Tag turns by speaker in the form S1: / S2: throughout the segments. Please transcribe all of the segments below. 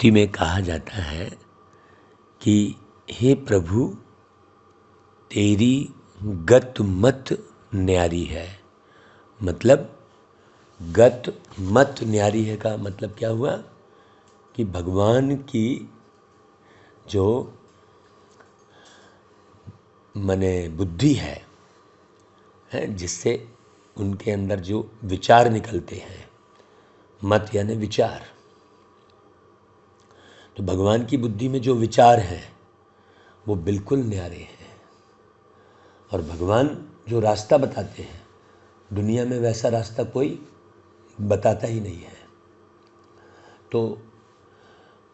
S1: स्तुति में कहा जाता है कि हे प्रभु तेरी गत मत न्यारी है। मतलब गत मत न्यारी है का मतलब क्या हुआ कि भगवान की जो मने बुद्धि है जिससे उनके अंदर जो विचार निकलते हैं, मत यानी विचार, तो भगवान की बुद्धि में जो विचार हैं वो बिल्कुल न्यारे हैं। और भगवान जो रास्ता बताते हैं दुनिया में वैसा रास्ता कोई बताता ही नहीं है। तो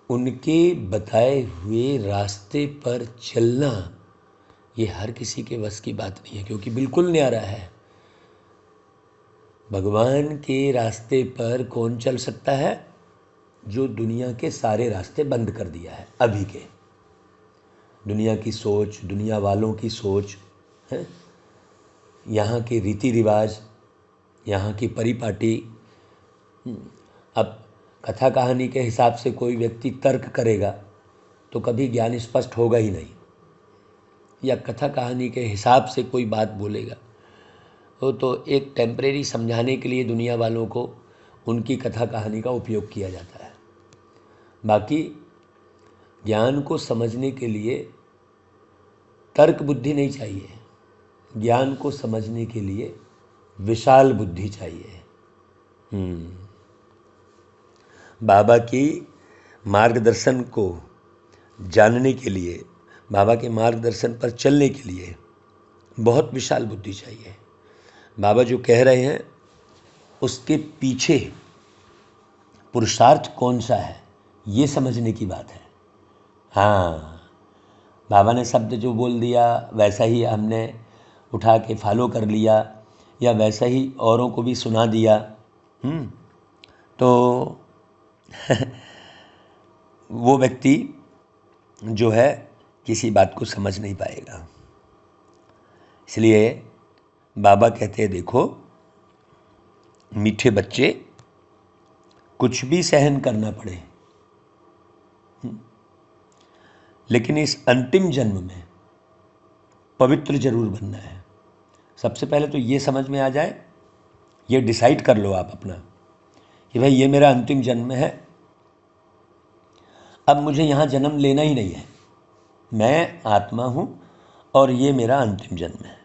S1: उनके बताए हुए रास्ते पर चलना ये हर किसी के वश की बात नहीं है, क्योंकि बिल्कुल न्यारा है। भगवान के रास्ते पर कौन चल सकता है? जो दुनिया के सारे रास्ते बंद कर दिया है अभी के। दुनिया की सोच, दुनिया वालों की सोच है, यहाँ के रीति रिवाज, यहाँ की परिपाटी। अब कथा कहानी के हिसाब से कोई व्यक्ति तर्क करेगा तो कभी ज्ञान स्पष्ट होगा ही नहीं, या कथा कहानी के हिसाब से कोई बात बोलेगा तो एक टेम्परेरी समझाने के लिए दुनिया वालों को उनकी कथा कहानी का उपयोग किया जाता है। बाकी ज्ञान को समझने के लिए तर्क बुद्धि नहीं चाहिए, ज्ञान को समझने के लिए विशाल बुद्धि चाहिए। बाबा की मार्गदर्शन को जानने के लिए, बाबा के मार्गदर्शन पर चलने के लिए बहुत विशाल बुद्धि चाहिए। बाबा जो कह रहे हैं उसके पीछे पुरुषार्थ कौन सा है ये समझने की बात है। हाँ, बाबा ने शब्द जो बोल दिया वैसा ही हमने उठा के फॉलो कर लिया, या वैसा ही औरों को भी सुना दिया तो वो व्यक्ति जो है किसी बात को समझ नहीं पाएगा। इसलिए बाबा कहते हैं देखो मीठे बच्चे, कुछ भी सहन करना पड़े लेकिन इस अंतिम जन्म में पवित्र जरूर बनना है। सबसे पहले तो ये समझ में आ जाए, ये डिसाइड कर लो आप अपना कि भाई ये मेरा अंतिम जन्म है, अब मुझे यहाँ जन्म लेना ही नहीं है, मैं आत्मा हूँ और ये मेरा अंतिम जन्म है।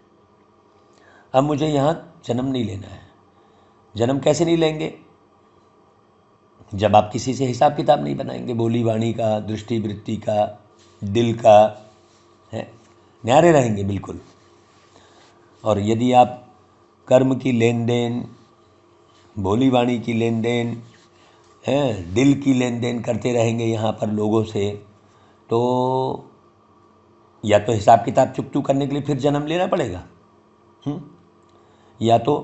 S1: अब मुझे यहाँ जन्म नहीं लेना है। जन्म कैसे नहीं लेंगे? जब आप किसी से हिसाब किताब नहीं बनाएंगे, बोली वाणी का, दृष्टि वृत्ति का, दिल का, है न्यारे रहेंगे बिल्कुल। और यदि आप कर्म की लेन देन, बोली वाणी की लेन देन, दिल की लेन देन करते रहेंगे यहाँ पर लोगों से, तो या तो हिसाब किताब चुकतू करने के लिए फिर जन्म लेना पड़ेगा, या तो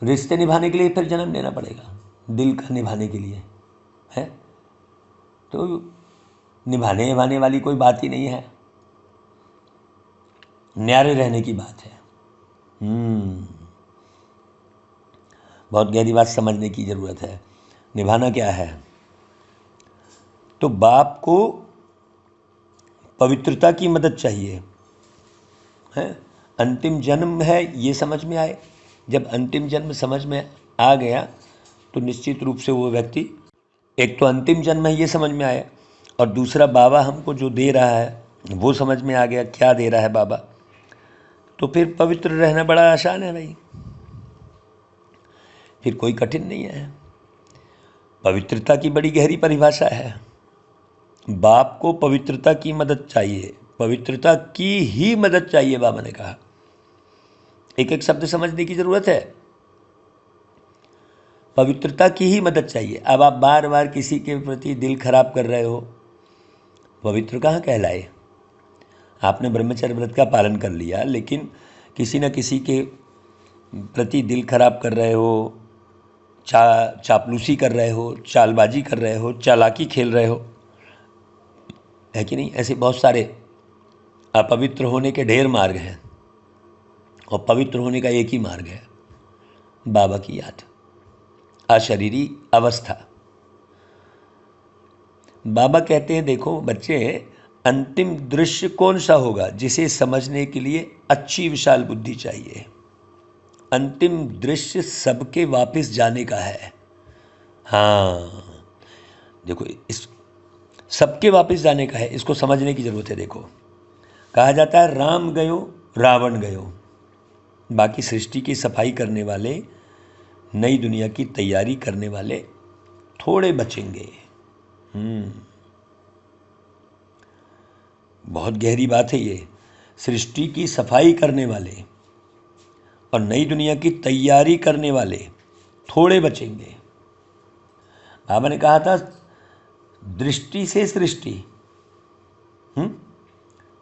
S1: रिश्ते निभाने के लिए फिर जन्म लेना पड़ेगा, दिल का निभाने के लिए है। तो निभाने वाली कोई बात ही नहीं है, न्यारे रहने की बात है। बहुत गहरी बात समझने की ज़रूरत है। निभाना क्या है? तो बाप को पवित्रता की मदद चाहिए है। अंतिम जन्म है ये समझ में आए। जब अंतिम जन्म समझ में आ गया तो निश्चित रूप से वो व्यक्ति, एक तो अंतिम जन्म है ये समझ में आया, और दूसरा बाबा हमको जो दे रहा है वो समझ में आ गया क्या दे रहा है बाबा, तो फिर पवित्र रहना बड़ा आसान है भाई, फिर कोई कठिन नहीं है। पवित्रता की बड़ी गहरी परिभाषा है। बाप को पवित्रता की मदद चाहिए, पवित्रता की ही मदद चाहिए। बाबा ने कहा, एक एक शब्द समझने की जरूरत है। पवित्रता की ही मदद चाहिए। अब आप बार बार किसी के प्रति दिल खराब कर रहे हो, पवित्र कहाँ कहलाए? आपने ब्रह्मचर्य व्रत का पालन कर लिया, लेकिन किसी न किसी के प्रति दिल खराब कर रहे हो, चापलूसी कर रहे हो, चालबाजी कर रहे हो, चालाकी खेल रहे हो, है कि नहीं? ऐसे बहुत सारे अपवित्र होने के ढेर मार्ग हैं, और पवित्र होने का एक ही मार्ग है, बाबा की याद, अशरीरी अवस्था। बाबा कहते हैं देखो बच्चे, अंतिम दृश्य कौन सा होगा जिसे समझने के लिए अच्छी विशाल बुद्धि चाहिए। अंतिम दृश्य सबके वापस जाने का है। हाँ देखो, इस सबके वापस जाने का है, इसको समझने की जरूरत है। देखो कहा जाता है राम गयो रावण गयो, बाकी सृष्टि की सफाई करने वाले, नई दुनिया की तैयारी करने वाले थोड़े बचेंगे। बहुत गहरी बात है ये। सृष्टि की सफाई करने वाले और नई दुनिया की तैयारी करने वाले थोड़े बचेंगे। बाबा ने कहा था दृष्टि से सृष्टि।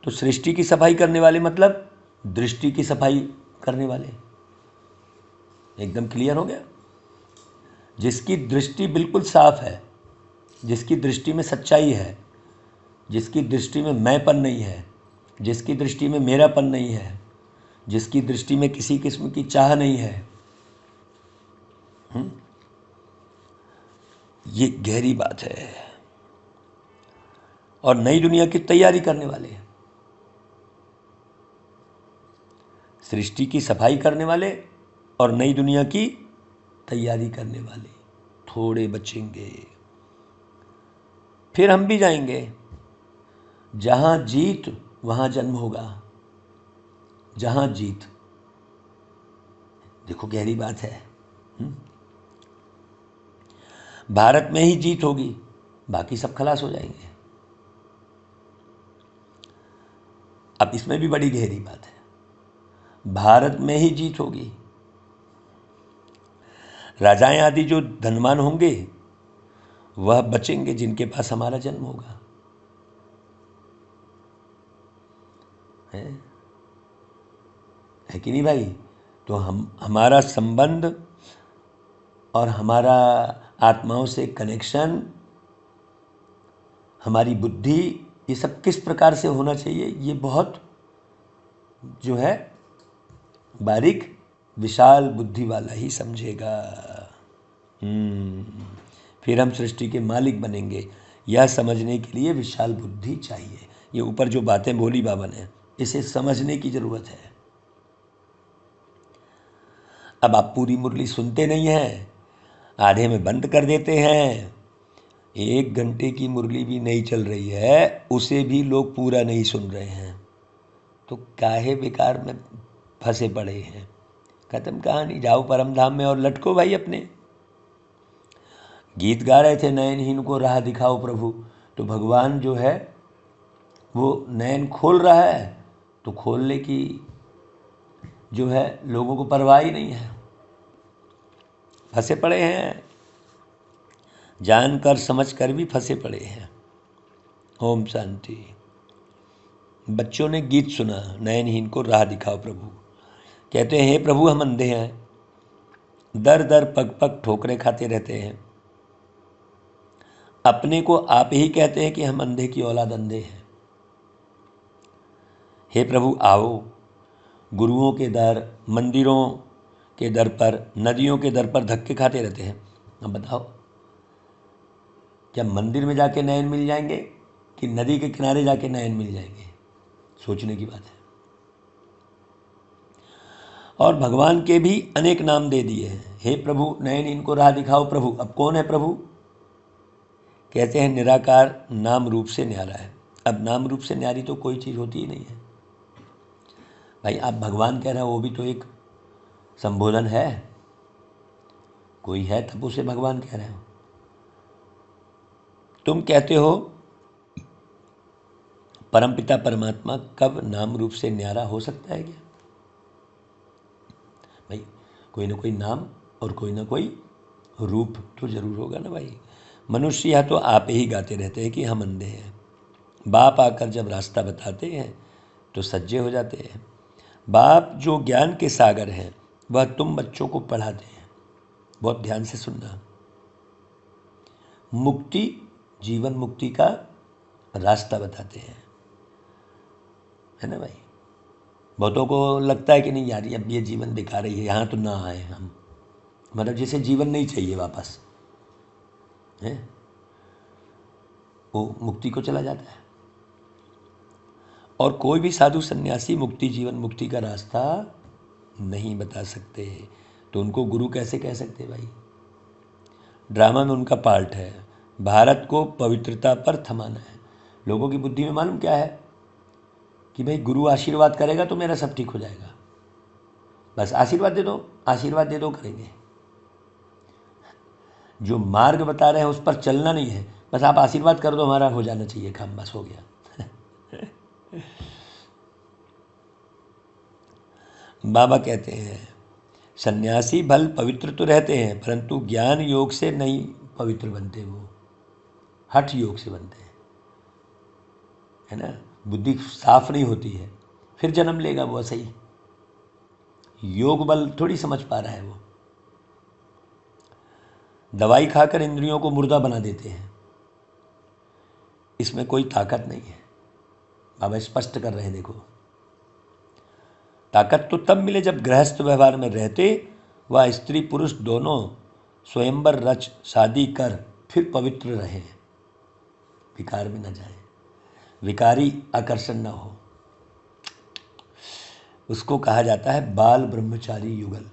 S1: तो सृष्टि की सफाई करने वाले मतलब दृष्टि की सफाई करने वाले। एकदम क्लियर हो गया। जिसकी दृष्टि बिल्कुल साफ है, जिसकी दृष्टि में सच्चाई है, जिसकी दृष्टि में मैंपन नहीं है, जिसकी दृष्टि में मेरापन नहीं है, जिसकी दृष्टि में किसी किस्म की चाह नहीं है, ये गहरी बात है। और नई दुनिया की तैयारी करने वाले, सृष्टि की सफाई करने वाले और नई दुनिया की तैयारी करने वाले थोड़े बचेंगे। फिर हम भी जाएंगे। जहां जीत वहां जन्म होगा। जहां जीत, देखो गहरी बात है। भारत में ही जीत होगी, बाकी सब खलास हो जाएंगे। अब इसमें भी बड़ी गहरी बात है। भारत में ही जीत होगी। राजाएं आदि जो धनवान होंगे वह बचेंगे जिनके पास हमारा जन्म होगा। है कि नहीं भाई? तो हमारा संबंध और हमारा आत्माओं से कनेक्शन, हमारी बुद्धि, ये सब किस प्रकार से होना चाहिए, ये बहुत जो है बारीक विशाल बुद्धि वाला ही समझेगा। फिर हम सृष्टि के मालिक बनेंगे। यह समझने के लिए विशाल बुद्धि चाहिए। ये ऊपर जो बातें बोली बाबा ने, इसे समझने की जरूरत है। अब आप पूरी मुरली सुनते नहीं हैं, आधे में बंद कर देते हैं। 1 घंटे की मुरली भी नहीं चल रही है, उसे भी लोग पूरा नहीं सुन रहे हैं, तो काहे बेकार में फंसे पड़े हैं। खत्म कहानी, जाओ परम धाम में और लटको भाई अपने। गीत गा रहे थे नयनहीन को राह दिखाओ प्रभु, तो भगवान जो है वो नयन खोल रहा है, तो खोलने की जो है लोगों को परवाह ही नहीं है, फंसे पड़े हैं, जानकर समझकर भी फंसे पड़े हैं। ओम शांति। बच्चों ने गीत सुना, नयनहीन को राह दिखाओ प्रभु। कहते हैं हे प्रभु हम अंधे हैं, दर दर पग पग ठोकरें खाते रहते हैं, अपने को आप ही कहते हैं कि हम अंधे की औलाद अंधे हैं। हे प्रभु आओ, गुरुओं के दर, मंदिरों के दर पर, नदियों के दर पर धक्के खाते रहते हैं। अब बताओ, क्या मंदिर में जाके नयन मिल जाएंगे कि नदी के किनारे जाके नयन मिल जाएंगे? सोचने की बात है। और भगवान के भी अनेक नाम दे दिए हैं। हे प्रभु नयन इनको राह दिखाओ प्रभु। अब कौन है प्रभु? कहते हैं निराकार नाम रूप से न्यारा है। अब नाम रूप से न्यारी तो कोई चीज़ होती ही नहीं है भाई। आप भगवान कह रहे हो, वो भी तो एक संबोधन है, कोई है तब उसे भगवान कह रहे हो। तुम कहते हो परमपिता परमात्मा कब नाम रूप से न्यारा हो सकता है क्या भाई? कोई ना कोई नाम और कोई ना कोई रूप तो जरूर होगा ना भाई। मनुष्य या तो आप ही गाते रहते हैं कि हम अंधे हैं, बाप आकर जब रास्ता बताते हैं तो सज्जे हो जाते हैं। बाप जो ज्ञान के सागर हैं वह तुम बच्चों को पढ़ाते हैं। बहुत ध्यान से सुनना। मुक्ति, जीवन मुक्ति का रास्ता बताते हैं, है ना भाई। बहुतों को लगता है कि नहीं यार अब ये जीवन बेकार है, यहाँ तो ना आए हम, मतलब जैसे जीवन नहीं चाहिए वापस है। वो मुक्ति को चला जाता है। और कोई भी साधु सन्यासी मुक्ति, जीवन मुक्ति का रास्ता नहीं बता सकते, तो उनको गुरु कैसे कह सकते भाई? ड्रामा में उनका पार्ट है, भारत को पवित्रता पर थमाना है। लोगों की बुद्धि में मालूम क्या है कि भाई गुरु आशीर्वाद करेगा तो मेरा सब ठीक हो जाएगा, बस आशीर्वाद दे दो, आशीर्वाद दे दो, करेंगे। जो मार्ग बता रहे हैं उस पर चलना नहीं है, बस आप आशीर्वाद कर दो, हमारा हो जाना चाहिए काम, बस हो गया। बाबा कहते हैं सन्यासी भल पवित्र तो रहते हैं, परंतु ज्ञान योग से नहीं पवित्र बनते, वो हठ योग से बनते हैं, है ना। बुद्धि साफ नहीं होती है, फिर जन्म लेगा वो सही, योग बल थोड़ी समझ पा रहा है वो। दवाई खाकर इंद्रियों को मुर्दा बना देते हैं, इसमें कोई ताकत नहीं है। बाबा स्पष्ट कर रहे हैं, देखो ताकत तो तब मिले जब गृहस्थ व्यवहार में रहते व स्त्री पुरुष दोनों स्वयंवर रच शादी कर फिर पवित्र रहे, विकार में न जाए, विकारी आकर्षण न हो। उसको कहा जाता है बाल ब्रह्मचारी युगल।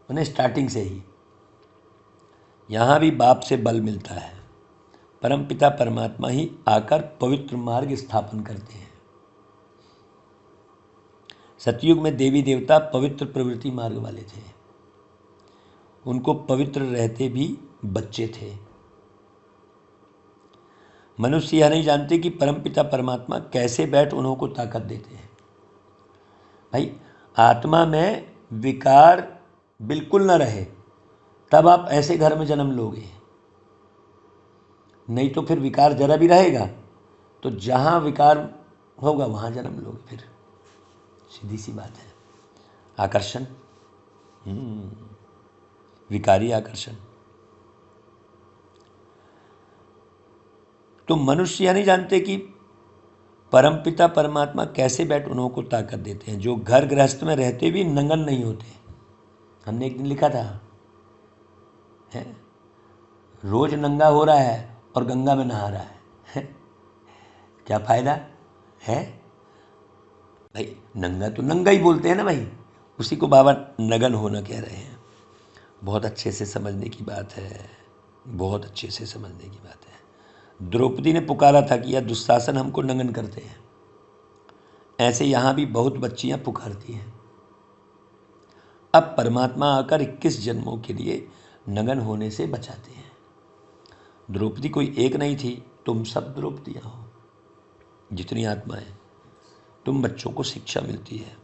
S1: उन्हें स्टार्टिंग से ही यहाँ भी बाप से बल मिलता है, परमपिता परमात्मा ही आकर पवित्र मार्ग स्थापन करते हैं। सतयुग में देवी देवता पवित्र प्रवृत्ति मार्ग वाले थे, उनको पवित्र रहते भी बच्चे थे। मनुष्य यह नहीं जानते कि परमपिता परमात्मा कैसे बैठ उन्हों को ताकत देते हैं। भाई आत्मा में विकार बिल्कुल न रहे तब आप ऐसे घर में जन्म लोगे, नहीं तो फिर विकार जरा भी रहेगा तो जहाँ विकार होगा वहाँ जन्म लोगे, फिर सीधी सी बात है। आकर्षण, विकारी आकर्षण। तो मनुष्य यह नहीं जानते कि परमपिता परमात्मा कैसे बैठ उन्हों को ताकत देते हैं, जो घर गृहस्थ में रहते भी नंगन नहीं होते। हमने एक दिन लिखा था, है रोज नंगा हो रहा है और गंगा में नहा रहा है, क्या फायदा है भाई? नंगा तो नंगा ही बोलते हैं ना भाई, उसी को बाबा नगन होना कह रहे हैं। बहुत अच्छे से समझने की बात है, बहुत अच्छे से समझने की बात है। द्रौपदी ने पुकारा था कि यह दुशासन हमको नंगन करते हैं, ऐसे यहाँ भी बहुत बच्चियाँ पुकारती हैं। अब परमात्मा आकर 21 जन्मों के लिए नगन होने से बचाते हैं। द्रौपदी कोई एक नहीं थी, तुम सब द्रौपदियाँ हो, जितनी आत्माएं। तुम बच्चों को शिक्षा मिलती है।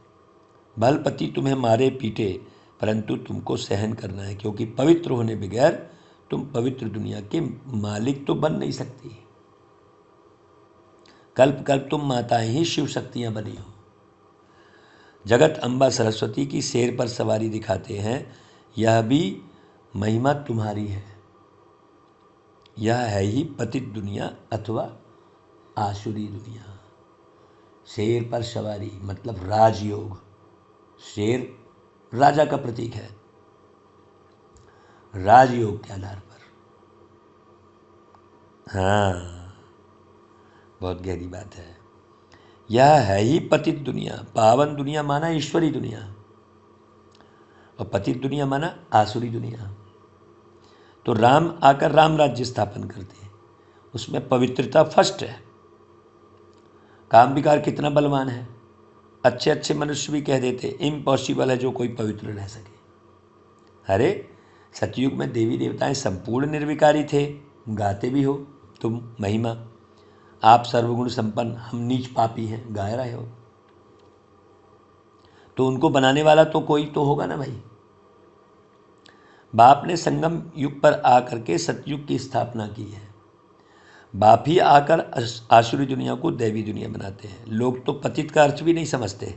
S1: बलपति तुम्हें मारे पीटे परंतु तुमको सहन करना है, क्योंकि पवित्र होने बगैर तुम पवित्र दुनिया के मालिक तो बन नहीं सकती। कल्प कल्प तुम माताएं ही शिव शक्तियां बनी हो। जगत अम्बा सरस्वती की शेर पर सवारी दिखाते हैं, यह भी महिमा तुम्हारी है। यह है ही पतित दुनिया अथवा आसुरी दुनिया। शेर पर सवारी मतलब राजयोग। शेर राजा का प्रतीक है, राजयोग के आधार पर। हाँ, बहुत गहरी बात है। यह है ही पतित दुनिया। पावन दुनिया माना ईश्वरी दुनिया, और पतित दुनिया माना आसुरी दुनिया। तो राम आकर राम राज्य स्थापन करते हैं, उसमें पवित्रता फर्स्ट है। काम विकार कितना बलवान है, अच्छे अच्छे मनुष्य भी कह देते इम्पॉसिबल है जो कोई पवित्र रह सके। अरे सतयुग में देवी देवताएं संपूर्ण निर्विकारी थे, गाते भी हो तुम महिमा। आप सर्वगुण संपन्न, हम नीच पापी हैं, गा रहे हो। तो उनको बनाने वाला तो कोई तो होगा ना भाई। बाप ने संगम युग पर आकर के सतयुग की स्थापना की है। बाप ही आकर आसुरी दुनिया को दैवी दुनिया बनाते हैं। लोग तो पतित का अर्थ भी नहीं समझते।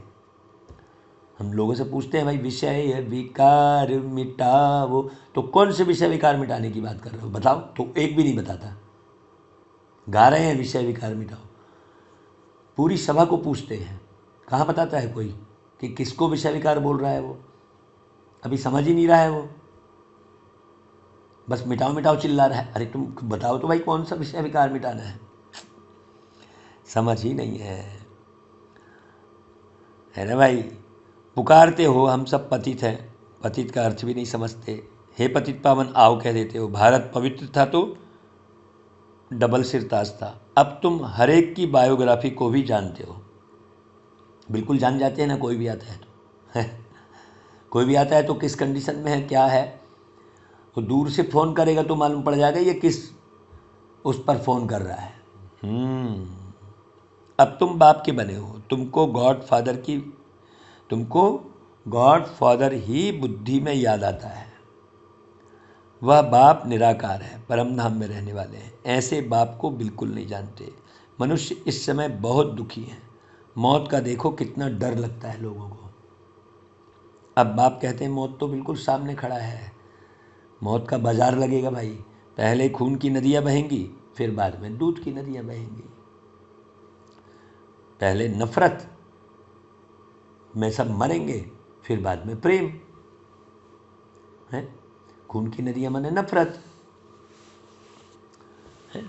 S1: हम लोगों से पूछते हैं भाई विषय विकार मिटाओ, तो कौन से विषय विकार मिटाने की बात कर रहे हो बताओ, तो एक भी नहीं बताता। गा रहे हैं विषय विकार मिटाओ, पूरी सभा को पूछते हैं, कहाँ बताता है कोई कि किसको विषय विकार बोल रहा है? वो अभी समझ ही नहीं रहा है वो। बस मिटाओ मिटाओ चिल्ला रहा है। अरे तुम बताओ तो भाई कौन सा विषय विकार मिटाना है, समझ ही नहीं है ना भाई। पुकारते हो हम सब पतित हैं, पतित का अर्थ भी नहीं समझते। हे पतित पावन आओ कह देते हो। भारत पवित्र था तो डबल सिरताज था। अब तुम हर एक की बायोग्राफी को भी जानते हो। बिल्कुल जान जाते हैं ना, कोई भी आता है तो कोई भी आता है तो किस कंडीशन में है, क्या है, वो दूर से फ़ोन करेगा तो मालूम पड़ जाएगा ये किस उस पर फ़ोन कर रहा है। अब तुम बाप के बने हो, तुमको गॉड फादर ही बुद्धि में याद आता है। वह बाप निराकार है, परम धाम में रहने वाले हैं। ऐसे बाप को बिल्कुल नहीं जानते। मनुष्य इस समय बहुत दुखी है। मौत का देखो कितना डर लगता है लोगों को। अब बाप कहते हैं मौत तो बिल्कुल सामने खड़ा है, मौत का बाजार लगेगा भाई। पहले खून की नदियाँ बहेंगी, फिर बाद में दूध की नदियाँ बहेंगी। पहले नफरत में सब मरेंगे, फिर बाद में प्रेम है। खून की नदियाँ माने नफरत है,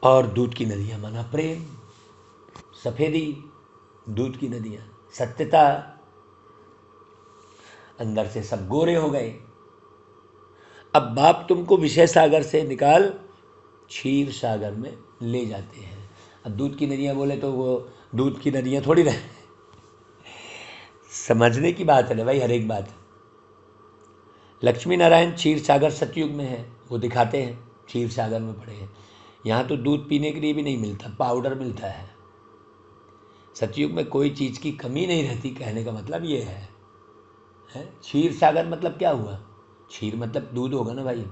S1: और दूध की नदियाँ माना प्रेम, सफेदी, दूध की नदियाँ सत्यता। अंदर से सब गोरे हो गए। अब बाप तुमको विषय सागर से निकाल क्षीर सागर में ले जाते हैं। अब दूध की नदियाँ बोले तो वो दूध की नदियाँ थोड़ी रहे। समझने की बात है ना भाई, हर एक बात। लक्ष्मी नारायण क्षीर सागर सतयुग में है, वो दिखाते हैं क्षीर सागर में पड़े हैं। यहाँ तो दूध पीने के लिए भी नहीं मिलता, पाउडर मिलता है। सतयुग में कोई चीज़ की कमी नहीं रहती, कहने का मतलब ये है। क्षीर सागर मतलब क्या हुआ? क्षीर मतलब दूध होगा ना भाई।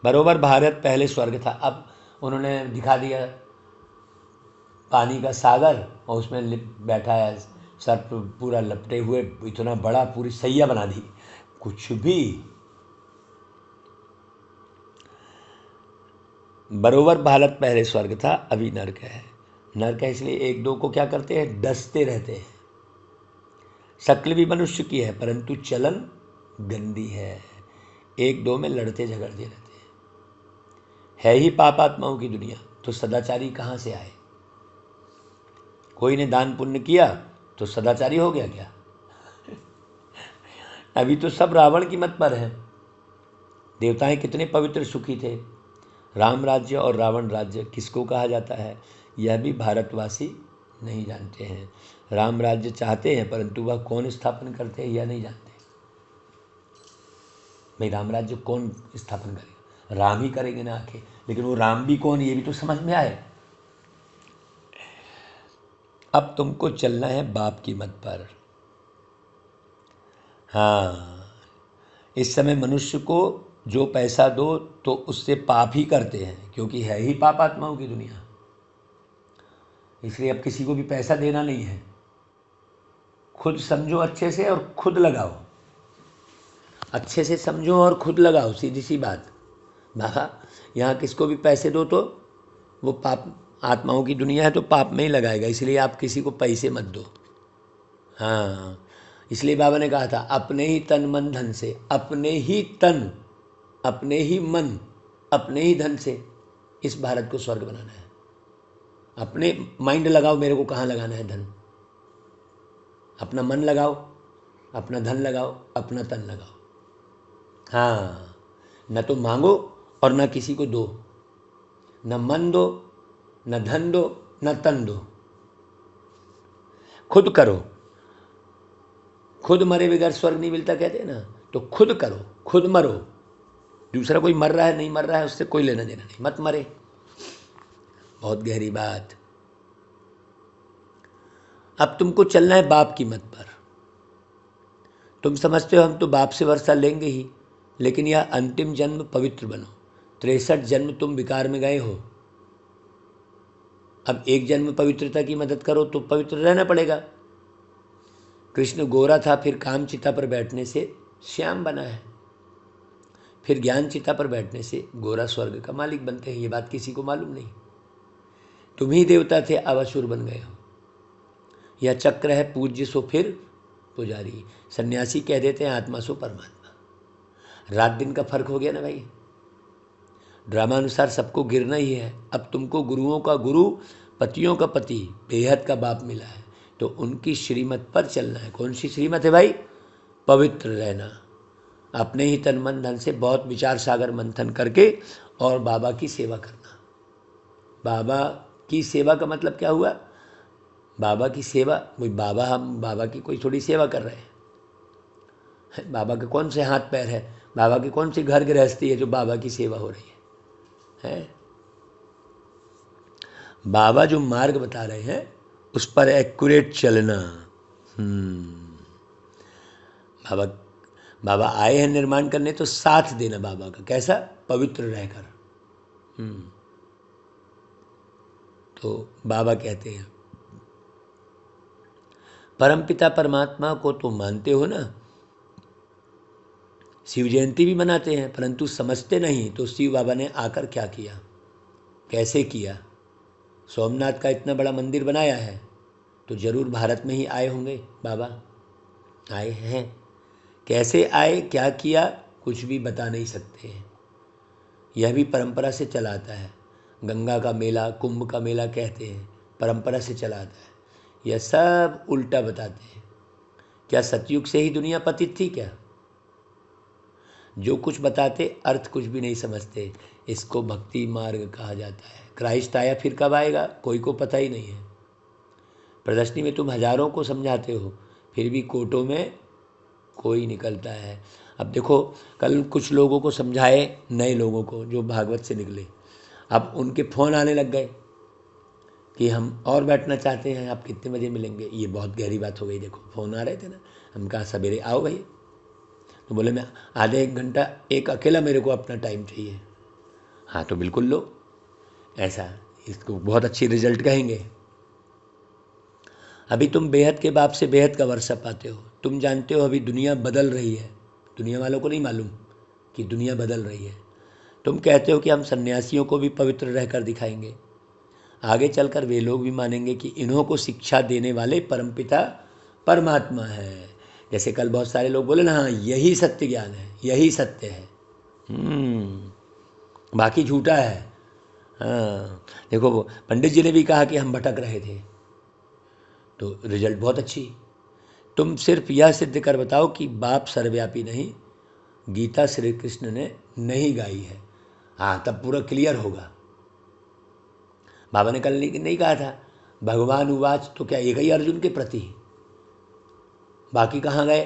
S1: बरोबर भारत पहले स्वर्ग था। अब उन्होंने दिखा दिया पानी का सागर, और उसमें बैठा है सर पूरा लपटे हुए, इतना बड़ा, पूरी सैया बना दी। कुछ भी। बरोबर भारत पहले स्वर्ग था, अभी नर्क है। नर्क है इसलिए एक दो को क्या करते हैं, डसते रहते हैं। शक्ल भी मनुष्य की है परंतु चलन गंदी है। एक दो में लड़ते झगड़ते रहते हैं। है ही पाप आत्माओं की दुनिया, तो सदाचारी कहाँ से आए? कोई ने दान पुण्य किया तो सदाचारी हो गया क्या? अभी तो सब रावण की मत पर है। देवताएं कितने पवित्र सुखी थे। राम राज्य और रावण राज्य किसको कहा जाता है, यह भी भारतवासी नहीं जानते हैं। राम राज्य चाहते हैं परंतु वह कौन स्थापन करते हैं यह नहीं जानते। भाई राम राज्य कौन स्थापन करेगा? राम ही करेंगे ना आके, लेकिन वो राम भी कौन, ये भी तो समझ में आए। अब तुमको चलना है बाप की मत पर। हाँ, इस समय मनुष्य को जो पैसा दो तो उससे पाप ही करते हैं, क्योंकि है ही पाप आत्माओं की दुनिया। इसलिए अब किसी को भी पैसा देना नहीं है। खुद समझो अच्छे से और खुद लगाओ। अच्छे से समझो और खुद लगाओ, सीधी सी बात। बाबा यहाँ किसको भी पैसे दो तो वो पाप, आत्माओं की दुनिया है तो पाप में ही लगाएगा। इसलिए आप किसी को पैसे मत दो। हाँ, इसलिए बाबा ने कहा था अपने ही तन मन धन से, अपने ही तन, अपने ही मन, अपने ही धन से इस भारत को स्वर्ग बनाना है। अपने माइंड लगाओ, मेरे को कहाँ लगाना है धन। अपना मन लगाओ, अपना धन लगाओ, अपना तन लगाओ। हाँ, न तो मांगो और न किसी को दो। न मन दो, न धन दो, न तन दो। खुद करो। खुद मरे बगैर स्वर्ग नहीं मिलता कहते हैं ना, तो खुद करो, खुद मरो। दूसरा कोई मर रहा है नहीं मर रहा है उससे कोई लेना देना नहीं, मत मरे। बहुत गहरी बात। अब तुमको चलना है बाप की मत पर। तुम समझते हो हम तो बाप से वर्षा लेंगे ही, लेकिन यह अंतिम जन्म पवित्र बनो। 63 जन्म तुम विकार में गए हो। अब एक जन्म पवित्रता की मदद करो तो पवित्र रहना पड़ेगा। कृष्ण गोरा था, फिर काम चिता पर बैठने से श्याम बना है, फिर ज्ञान चिता पर बैठने से गोरा स्वर्ग का मालिक बनते हैं। ये बात किसी को मालूम नहीं। तुम ही देवता थे, अब असुर बन गए हो। यह चक्र है, पूज्य सो फिर पुजारी। सन्यासी कह देते हैं आत्मा सो परमात्मा। रात दिन का फर्क हो गया ना भाई। ड्रामानुसार सबको गिरना ही है। अब तुमको गुरुओं का गुरु, पतियों का पति, बेहद का बाप मिला है, तो उनकी श्रीमत पर चलना है। कौन सी श्रीमत है भाई? पवित्र रहना, अपने ही तन मन धन से बहुत विचार सागर मंथन करके और बाबा की सेवा करना। बाबा की सेवा का मतलब क्या हुआ? बाबा की सेवा, वही बाबा, हम बाबा की कोई थोड़ी सेवा कर रहे हैं। बाबा के कौन से हाथ पैर है, बाबा की कौन सी घर गृहस्थी है जो बाबा की सेवा हो रही है? बाबा जो मार्ग बता रहे हैं उस पर एक्यूरेट चलना। बाबा बाबा आए हैं निर्माण करने, तो साथ देना बाबा का। कैसा? पवित्र रहकर। तो बाबा कहते हैं, परमपिता परमात्मा को तो मानते हो ना, शिव जयंती भी मनाते हैं, परंतु समझते नहीं। तो शिव बाबा ने आकर क्या किया, कैसे किया? सोमनाथ का इतना बड़ा मंदिर बनाया है, तो जरूर भारत में ही आए होंगे बाबा। आए हैं, कैसे आए, क्या किया, कुछ भी बता नहीं सकते हैं। यह भी परंपरा से चला आता है। गंगा का मेला, कुंभ का मेला कहते हैं, परंपरा से चला आता है। यह सब उल्टा बताते हैं। क्या सतयुग से ही दुनिया पतित थी क्या? जो कुछ बताते अर्थ कुछ भी नहीं समझते। इसको भक्ति मार्ग कहा जाता है। क्राइस्ट आया फिर कब आएगा कोई को पता ही नहीं है। प्रदर्शनी में तुम हजारों को समझाते हो, फिर भी कोटों में कोई निकलता है। अब देखो, कल कुछ लोगों को समझाए, नए लोगों को जो भागवत से निकले, अब उनके फ़ोन आने लग गए कि हम और बैठना चाहते हैं, आप कितने बजे मिलेंगे। ये बहुत गहरी बात हो गई। देखो, फ़ोन आ रहे थे ना, हम कहा सवेरे आओ भाई, तो बोले मैं आधे एक घंटा, एक अकेला मेरे को अपना टाइम चाहिए। हाँ तो बिल्कुल लो, ऐसा इसको बहुत अच्छी रिजल्ट कहेंगे। अभी तुम बेहद के बाप से बेहद का वर्षा पाते हो। तुम जानते हो अभी दुनिया बदल रही है, दुनिया वालों को नहीं मालूम कि दुनिया बदल रही है। तुम कहते हो कि हम सन्यासियों को भी पवित्र रहकर दिखाएंगे। आगे चलकर वे लोग भी मानेंगे कि इन्हों को शिक्षा देने वाले परमपिता परमात्मा है। जैसे कल बहुत सारे लोग बोले ना, हाँ यही सत्य ज्ञान है, यही सत्य है, बाकी झूठा है। हाँ देखो, वो पंडित जी ने भी कहा कि हम भटक रहे थे, तो रिजल्ट बहुत अच्छी। तुम सिर्फ यह सिद्ध कर बताओ कि बाप सर्वव्यापी नहीं, गीता श्री कृष्ण ने नहीं गाई है। हाँ तब पूरा क्लियर होगा। बाबा ने कल नहीं कहा था भगवान उवाच, तो क्या एक ही अर्जुन के प्रति, बाकी कहाँ गए?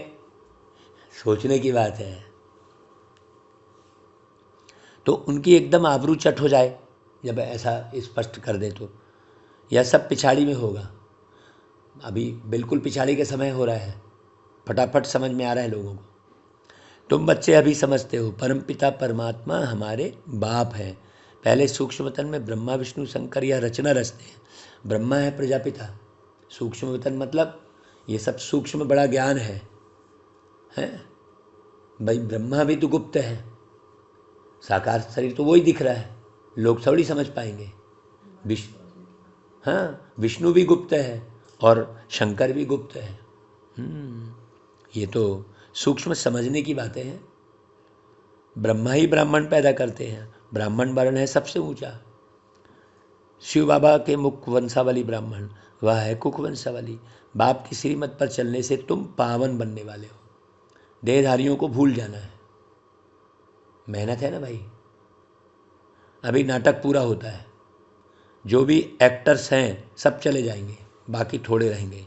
S1: सोचने की बात है। तो उनकी एकदम आबरू चट हो जाए जब ऐसा स्पष्ट कर दे, तो यह सब पिछाड़ी में होगा। अभी बिल्कुल पिछाड़ी के समय हो रहा है, फटाफट समझ में आ रहा है लोगों को। तुम बच्चे अभी समझते हो परमपिता परमात्मा हमारे बाप हैं। पहले सूक्ष्म वतन में ब्रह्मा विष्णु शंकर यह रचना रचते हैं। ब्रह्मा है प्रजापिता, सूक्ष्म वतन मतलब ये सब सूक्ष्म बड़ा ज्ञान है भाई। ब्रह्मा भी तो गुप्त है, साकार शरीर तो वही दिख रहा है, लोग थोड़ी समझ पाएंगे। विष्णु भी गुप्त है और शंकर भी गुप्त है। ये तो सूक्ष्म समझने की बातें हैं। ब्रह्मा ही ब्राह्मण पैदा करते हैं, ब्राह्मण वर्ण है सबसे ऊंचा। शिव बाबा के मुख वंशावली ब्राह्मण, वह है कुक वंशावली। बाप की श्रीमत पर चलने से तुम पावन बनने वाले हो। देहधारियों को भूल जाना है, मेहनत है ना भाई। अभी नाटक पूरा होता है, जो भी एक्टर्स हैं सब चले जाएंगे, बाकी थोड़े रहेंगे।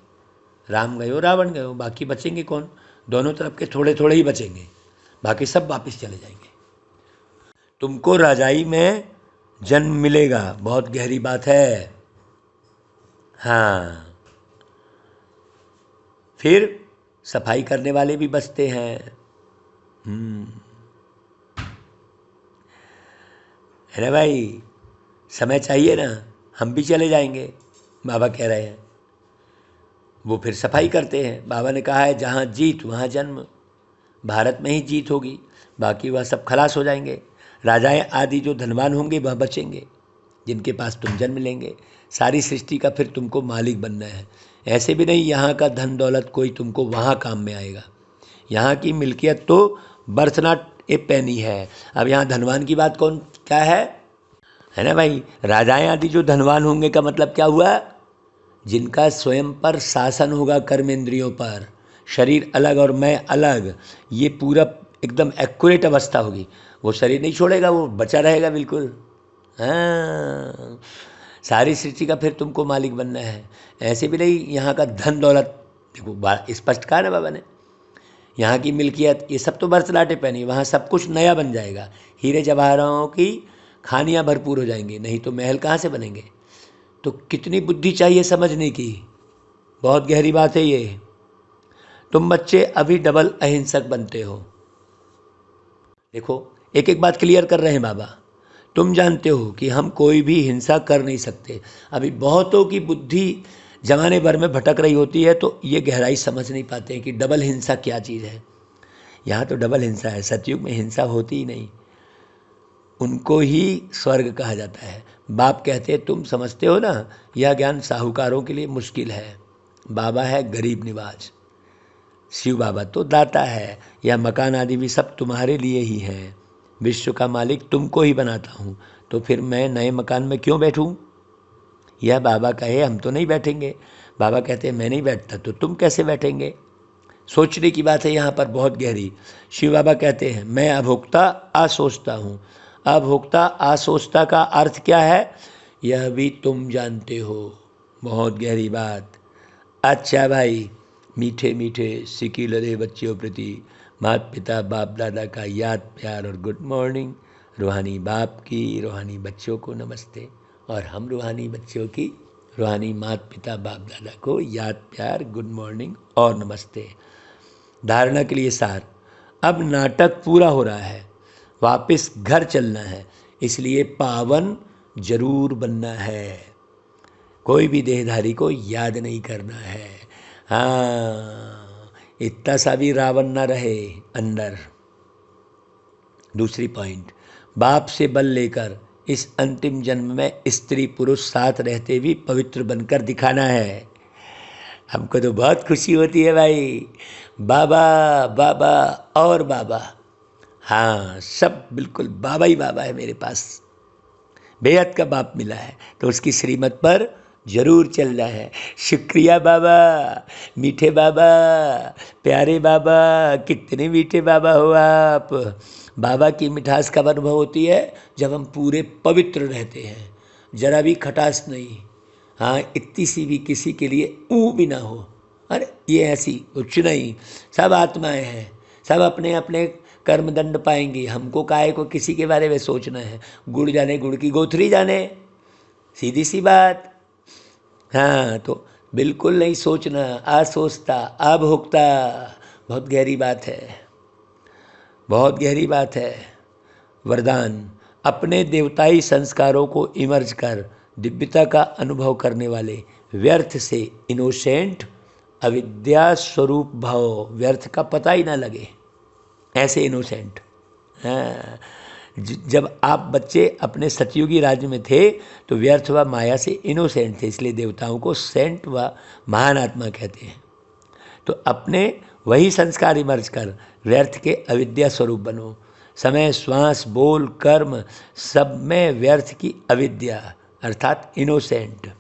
S1: राम गए हो रावण गए हो, बाकी बचेंगे कौन? दोनों तरफ के थोड़े थोड़े ही बचेंगे, बाकी सब वापस चले जाएंगे। तुमको राजाई में जन्म मिलेगा, बहुत गहरी बात है। हाँ, फिर सफाई करने वाले भी बचते हैं। है ना भाई, समय चाहिए ना, हम भी चले जाएंगे, बाबा कह रहे हैं। वो फिर सफाई करते हैं। बाबा ने कहा है जहाँ जीत वहाँ जन्म, भारत में ही जीत होगी, बाकी वह सब खलास हो जाएंगे। राजाएं आदि जो धनवान होंगे वह बचेंगे, जिनके पास तुम जन्म लेंगे। सारी सृष्टि का फिर तुमको मालिक बनना है। ऐसे भी नहीं यहाँ का धन दौलत कोई तुमको वहाँ काम में आएगा। यहाँ की मिल्कियत तो बर्थ नॉट ए पेनी है। अब यहाँ धनवान की बात कौन क्या है ना भाई, राजाएं आदि जो धनवान होंगे का मतलब क्या हुआ, जिनका स्वयं पर शासन होगा कर्मेंद्रियों पर, शरीर अलग और मैं अलग, ये पूरा एकदम एक्यूरेट अवस्था होगी। वो शरीर नहीं छोड़ेगा, वो बचा रहेगा बिल्कुल। हाँ, सारी सृष्टि का फिर तुमको मालिक बनना है। ऐसे भी नहीं यहाँ का धन दौलत, देखो स्पष्ट कहा ना बाबा ने, यहाँ की मिल्कियत ये सब तो बरतलाटे पहनी, वहाँ सब कुछ नया बन जाएगा। हीरे जवाहरों की खानियाँ भरपूर हो जाएंगी, नहीं तो महल कहाँ से बनेंगे। तो कितनी बुद्धि चाहिए समझने की, बहुत गहरी बात है ये। तुम बच्चे अभी डबल अहिंसक बनते हो। देखो एक एक बात क्लियर कर रहे हैं बाबा। तुम जानते हो कि हम कोई भी हिंसा कर नहीं सकते। अभी बहुतों की बुद्धि जमाने भर में भटक रही होती है, तो ये गहराई समझ नहीं पाते हैं कि डबल हिंसा क्या चीज़ है। यहाँ तो डबल हिंसा है, सतयुग में हिंसा होती ही नहीं, उनको ही स्वर्ग कहा जाता है। बाप कहते हैं तुम समझते हो ना, यह ज्ञान साहूकारों के लिए मुश्किल है। बाबा है गरीब निवाज, शिव बाबा तो दाता है, यह मकान आदि भी सब तुम्हारे लिए ही हैं। विश्व का मालिक तुमको ही बनाता हूँ, तो फिर मैं नए मकान में क्यों बैठूँ। यह बाबा कहे हम तो नहीं बैठेंगे, बाबा कहते हैं मैं नहीं बैठता तो तुम कैसे बैठेंगे। सोचने की बात है यहाँ पर बहुत गहरी। शिव बाबा कहते हैं मैं अभोक्ता असोचता हूँ। अभोक्ता असोचता का अर्थ क्या है, यह भी तुम जानते हो। बहुत गहरी बात। अच्छा भाई, मीठे मीठे सिकी लदे बच्चों प्रति माता पिता बाप दादा का याद प्यार और गुड मॉर्निंग। रूहानी बाप की रूहानी बच्चों को नमस्ते, और हम रूहानी बच्चों की रूहानी माता पिता बाप दादा को याद प्यार गुड मॉर्निंग और नमस्ते। धारणा के लिए सार, अब नाटक पूरा हो रहा है, वापस घर चलना है, इसलिए पावन जरूर बनना है। कोई भी देहधारी को याद नहीं करना है। हाँ, इतना सा भी रावण ना रहे अंदर। दूसरी पॉइंट, बाप से बल लेकर इस अंतिम जन्म में स्त्री पुरुष साथ रहते भी पवित्र बनकर दिखाना है। हमको तो बहुत खुशी होती है भाई, बाबा बाबा और बाबा। हाँ, सब बिल्कुल बाबा ही बाबा है मेरे पास। बेहद का बाप मिला है तो उसकी श्रीमत पर जरूर चलना है। शुक्रिया बाबा, मीठे बाबा, प्यारे बाबा, कितने मीठे बाबा हो आप। बाबा की मिठास कब अनुभव होती है, जब हम पूरे पवित्र रहते हैं, जरा भी खटास नहीं। हाँ, इतनी सी भी किसी के लिए ऊ भी ना हो, अरे ये ऐसी कुछ नहीं, सब आत्माएं हैं, सब अपने अपने कर्मदंड पाएंगी। हमको काहे को किसी के बारे में सोचना है। गुड़ जाने गुड़ की गोथरी जाने, सीधी सी बात। हाँ, तो बिल्कुल नहीं सोचना, असोचता अभोक्ता। बहुत गहरी बात है, बहुत गहरी बात है। वरदान, अपने देवताई संस्कारों को इमर्ज कर दिव्यता का अनुभव करने वाले, व्यर्थ से इनोसेंट, अविद्या स्वरूप भाव, व्यर्थ का पता ही ना लगे, ऐसे इनोसेंट। हाँ, जब आप बच्चे अपने सतयुगी राज्य में थे तो व्यर्थ व माया से इनोसेंट थे, इसलिए देवताओं को सेंट व महान आत्मा कहते हैं। तो अपने वही संस्कार इमर्ज कर व्यर्थ के अविद्या स्वरूप बनो। समय, श्वास, बोल, कर्म, सब में व्यर्थ की अविद्या अर्थात इनोसेंट।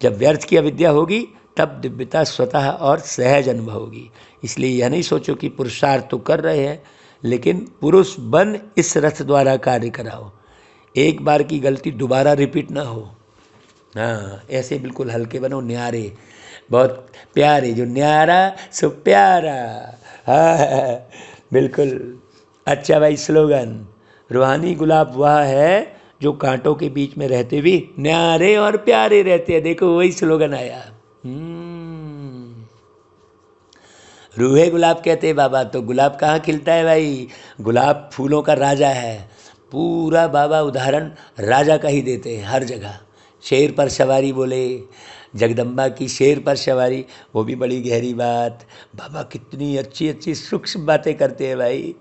S1: जब व्यर्थ की अविद्या होगी तब दिव्यता स्वतः और सहज अनुभव होगी। इसलिए यह नहीं सोचो कि पुरुषार्थ तो कर रहे हैं, लेकिन पुरुष बन इस रथ द्वारा कार्य कराओ। एक बार की गलती दोबारा रिपीट ना हो। हाँ, ऐसे बिल्कुल हल्के बनो, न्यारे, बहुत प्यारे, जो न्यारा सो प्यारा। हाँ बिल्कुल। अच्छा भाई, स्लोगन, रूहानी गुलाब वह है जो कांटों के बीच में रहते भी न्यारे और प्यारे रहते हैं। देखो वही स्लोगन आया। रूहे गुलाब कहते हैं बाबा, तो गुलाब कहाँ खिलता है भाई, गुलाब फूलों का राजा है। पूरा बाबा उदाहरण राजा का ही देते हैं हर जगह। शेर पर सवारी बोले, जगदम्बा की शेर पर सवारी, वो भी बड़ी गहरी बात। बाबा कितनी अच्छी अच्छी सूक्ष्म बातें करते हैं भाई,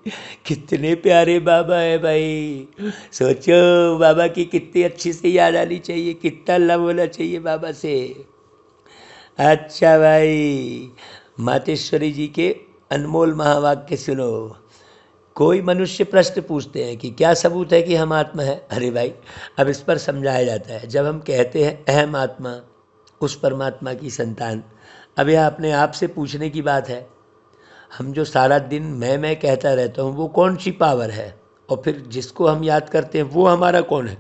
S1: कितने प्यारे बाबा है भाई। सोचो बाबा की कितनी अच्छी से याद आनी चाहिए, कितना लव होना चाहिए बाबा से। अच्छा भाई, मातेश्वरी जी के अनमोल महावाक्य सुनो। कोई मनुष्य प्रश्न पूछते हैं कि क्या सबूत है कि हम आत्मा है। अरे भाई, अब इस पर समझाया जाता है। जब हम कहते हैं अहम आत्मा, उस परमात्मा की संतान, अब यह अपने आप से पूछने की बात है। हम जो सारा दिन मैं कहता रहता हूँ, वो कौन सी पावर है? और फिर जिसको हम याद करते हैं वो हमारा कौन है?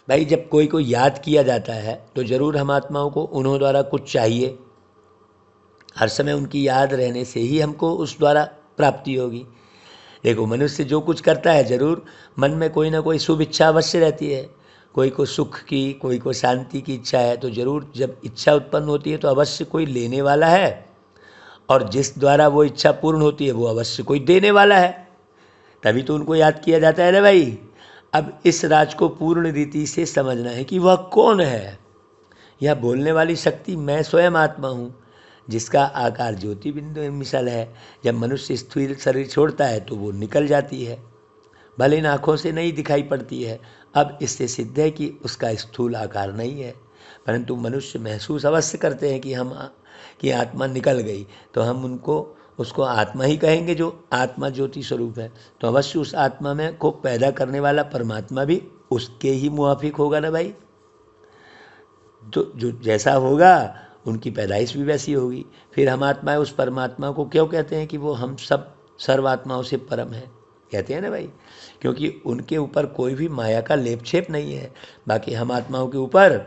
S1: भाई, जब कोई को याद किया जाता है तो ज़रूर हम आत्माओं को उन्हों द्वारा कुछ चाहिए। हर समय उनकी याद रहने से ही हमको उस द्वारा प्राप्ति होगी। देखो, मनुष्य जो कुछ करता है ज़रूर मन में कोई ना कोई शुभ इच्छा अवश्य रहती है। कोई को सुख की, कोई को शांति की इच्छा है, तो ज़रूर जब इच्छा उत्पन्न होती है तो अवश्य कोई लेने वाला है, और जिस द्वारा वो इच्छा पूर्ण होती है वो अवश्य कोई देने वाला है। तभी तो उनको याद किया जाता है ना भाई। अब इस राज को पूर्ण रीति से समझना है कि वह कौन है। यह बोलने वाली शक्ति मैं स्वयं आत्मा हूँ, जिसका आकार ज्योति बिंदु मिसल है। जब मनुष्य स्थूल शरीर छोड़ता है तो वो निकल जाती है, भले इन आँखों से नहीं दिखाई पड़ती है। अब इससे सिद्ध है कि उसका स्थूल आकार नहीं है, परंतु मनुष्य महसूस अवश्य करते हैं कि आत्मा निकल गई, तो हम उसको आत्मा ही कहेंगे, जो आत्मा ज्योति स्वरूप है। तो अवश्य उस आत्मा में को पैदा करने वाला परमात्मा भी उसके ही मुआफिक होगा ना भाई। तो जो जैसा होगा उनकी पैदाइश भी वैसी होगी। फिर हम आत्मा उस परमात्मा को क्यों कहते हैं कि वो हम सब सर्वात्माओं से परम है, कहते हैं ना भाई, क्योंकि उनके ऊपर कोई भी माया का लेप छेप नहीं है। बाकी हम आत्माओं के ऊपर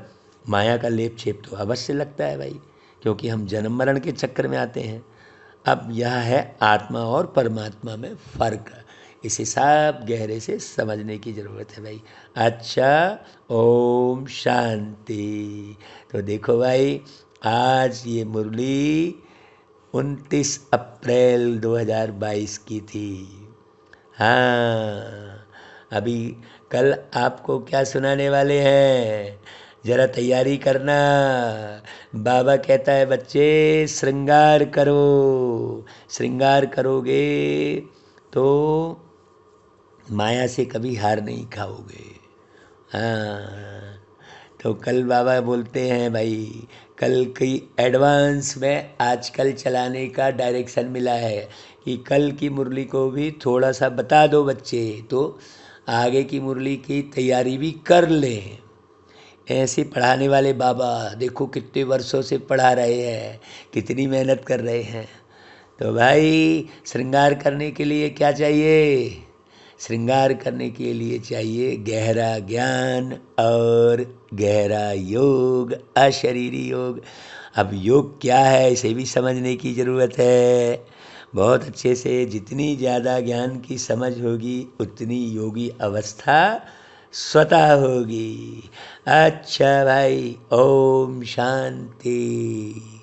S1: माया का लेप छेप तो अवश्य लगता है भाई, क्योंकि हम जन्म मरण के चक्कर में आते हैं। अब यह है आत्मा और परमात्मा में फ़र्क। इसे सब गहरे से समझने की ज़रूरत है भाई। अच्छा, ओम शांति। तो देखो भाई, आज ये मुरली 29 अप्रैल 2022 की थी। हाँ, अभी कल आपको क्या सुनाने वाले हैं, ज़रा तैयारी करना। बाबा कहता है बच्चे श्रृंगार करो, श्रृंगार करोगे तो माया से कभी हार नहीं खाओगे। हाँ, तो कल बाबा बोलते हैं भाई, कल की एडवांस में आजकल चलाने का डायरेक्शन मिला है कि कल की मुरली को भी थोड़ा सा बता दो बच्चे, तो आगे की मुरली की तैयारी भी कर लें। ऐसे पढ़ाने वाले बाबा देखो कितने वर्षों से पढ़ा रहे हैं, कितनी मेहनत कर रहे हैं। तो भाई, श्रृंगार करने के लिए क्या चाहिए? श्रृंगार करने के लिए चाहिए गहरा ज्ञान और गहरा योग, अशरीरी योग। अब योग क्या है इसे भी समझने की ज़रूरत है बहुत अच्छे से। जितनी ज़्यादा ज्ञान की समझ होगी उतनी योगी अवस्था स्वतः होगी। अच्छा भाई, ओम शांति।